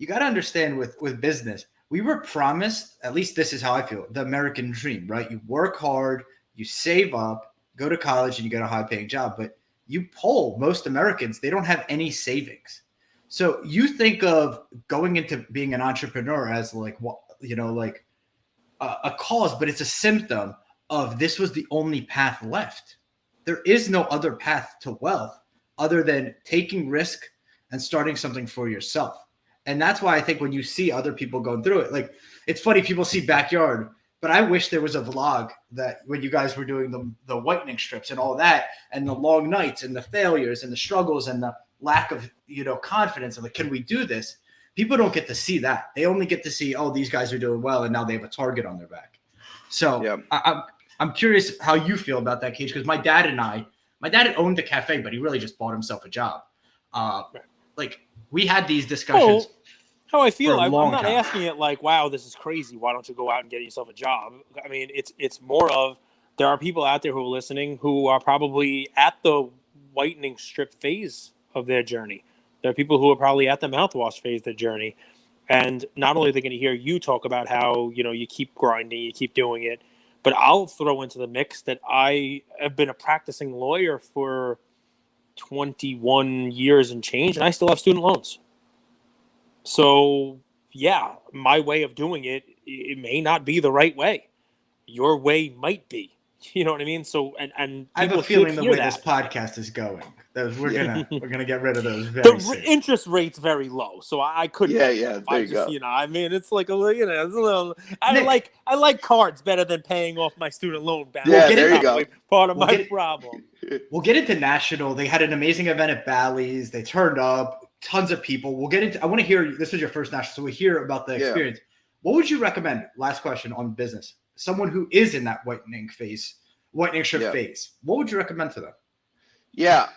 you got to understand with business, we were promised, at least this is how I feel, the American dream, right? You work hard, you save up, go to college, and you get a high paying job. But you poll most Americans, they don't have any savings. So you think of going into being an entrepreneur as like, like a cause, but it's a symptom of this was the only path left. There is no other path to wealth other than taking risk and starting something for yourself. And that's why I think when you see other people going through it, like it's funny, people see backyard, but I wish there was a vlog that when you guys were doing the whitening strips and all that, and the long nights and the failures and the struggles and the lack of, confidence of like, can we do this? People don't get to see that. They only get to see, oh, these guys are doing well, and now they have a target on their back. So yeah. I'm curious how you feel about that, Cage, because my dad had owned a cafe, but he really just bought himself a job. Like we had these discussions. How I feel, I'm not asking it like, wow, this is crazy. Why don't you go out and get yourself a job? I mean, it's more of there are people out there who are listening who are probably at the whitening strip phase of their journey. There are people who are probably at the mouthwash phase of their journey. And not only are they going to hear you talk about how, you keep grinding, you keep doing it, but I'll throw into the mix that I have been a practicing lawyer for 21 years and change, and I still have student loans. So, yeah, my way of doing it, it may not be the right way. Your way might be. You know what I mean? So, and I have a feeling the way this podcast is going, we're gonna get rid of those. Very soon. Interest rate's very low, so I couldn't. Yeah. There you go. I mean, it's like it's a little. I like cards better than paying off my student loan balance. Yeah, there you go. Part of my problem. We'll get into national. They had an amazing event at Bally's. They turned up tons of people. We'll get into. I want to hear. This is your first national, so we hear about the experience. What would you recommend? Last question on business. Someone who is in that whitening strip phase. What would you recommend to them? Yeah,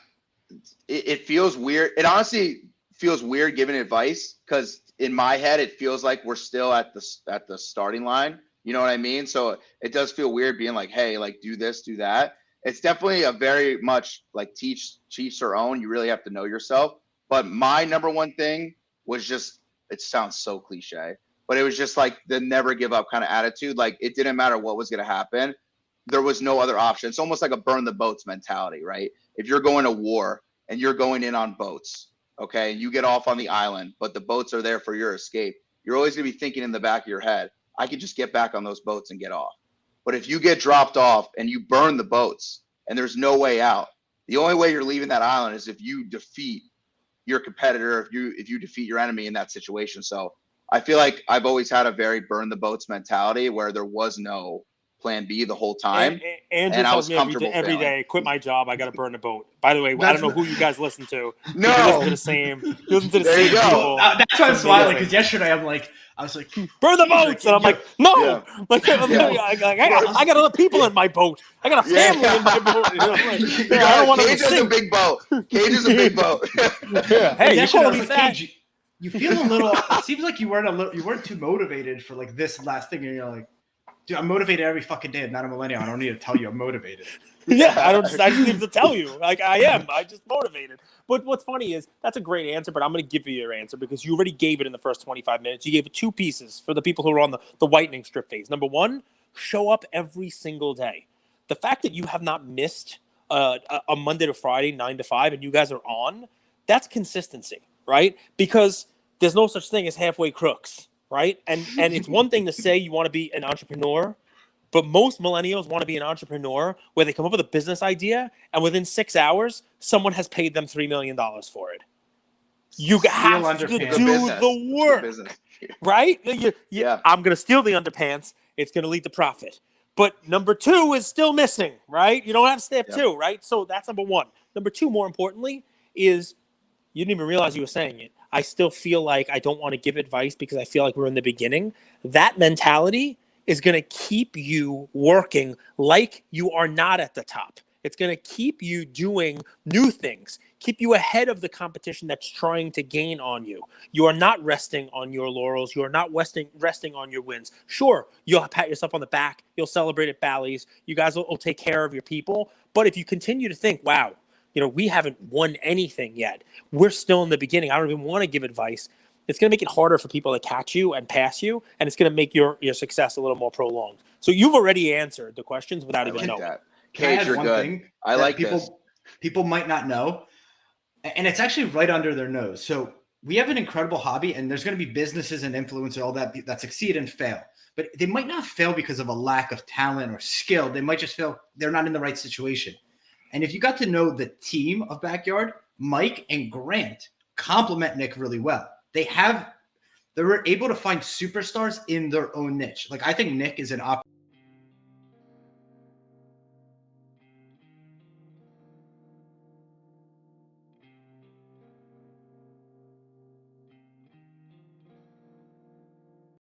it feels weird. It honestly feels weird giving advice because in my head it feels like we're still at the starting line. You know what I mean? So it does feel weird being like, hey, like do this, do that. It's definitely a very much like teach their own. You really have to know yourself. But my number one thing was just, it sounds so cliche, but it was just like the never give up kind of attitude. Like it didn't matter what was going to happen. There was no other option. It's almost like a burn the boats mentality, right? If you're going to war and you're going in on boats, okay, and you get off on the island, but the boats are there for your escape, you're always going to be thinking in the back of your head, I could just get back on those boats and get off. But if you get dropped off and you burn the boats and there's no way out, the only way you're leaving that island is if you defeat your competitor, if you defeat your enemy in that situation. So I feel like I've always had a very burn the boats mentality where there was no plan B the whole time. And I was comfortable every day, quit my job, I got to burn a boat. By the way, I don't know who you guys listen to. No. You listen to the same there you go. people. That's why I'm smiling, because yesterday I was like, burn the boats. And I'm like, no. I got other people in my boat. I got a family in my boat. I don't want to Cage is a big boat. Cage is a big boat. Hey, you call me that? You feel a little, it seems like you weren't too motivated for like this last thing, and you're like, dude, I'm motivated every fucking day. I'm not a millennial. I don't need to tell you I'm motivated. I just need to tell you. Like I am. I just motivated. But what's funny is that's a great answer, but I'm going to give you your answer because you already gave it in the first 25 minutes. You gave it 2 pieces for the people who are on the whitening strip phase. Number 1, show up every single day. The fact that you have not missed a Monday to Friday, 9 to 5, and you guys are on, that's consistency, right? Because there's no such thing as halfway crooks. Right. And it's one thing to say you want to be an entrepreneur, but most millennials want to be an entrepreneur where they come up with a business idea and within 6 hours, someone has paid them $3 million for it. You have to do the work. Right. I'm going to steal the underpants. It's going to lead to profit. But number 2 is still missing. Right. You don't have step 2. Right. So that's number 1. Number 2, more importantly, is you didn't even realize you were saying it. I still feel like I don't want to give advice because I feel like we're in the beginning. That mentality is going to keep you working like you are not at the top. It's going to keep you doing new things, keep you ahead of the competition that's trying to gain on you. You are not resting on your laurels. You are not resting on your wins. Sure, you'll pat yourself on the back. You'll celebrate at Bally's. You guys will take care of your people. But if you continue to think, wow, we haven't won anything yet. We're still in the beginning. I don't even want to give advice. it's going to make it harder for people to catch you and pass you, and it's going to make your success a little more prolonged. So you've already answered the questions without I even like knowing. that. Can I Cage, add you're one good. thing I that like people this. people might not know, and it's actually right under their nose. So we have an incredible hobby, and there's going to be businesses and influencers all that succeed and fail, but they might not fail because of a lack of talent or skill. They might just fail they're not in the right situation. And if you got to know the team of Backyard, Mike and Grant complement Nick really well. They were able to find superstars in their own niche. Like I think Nick is an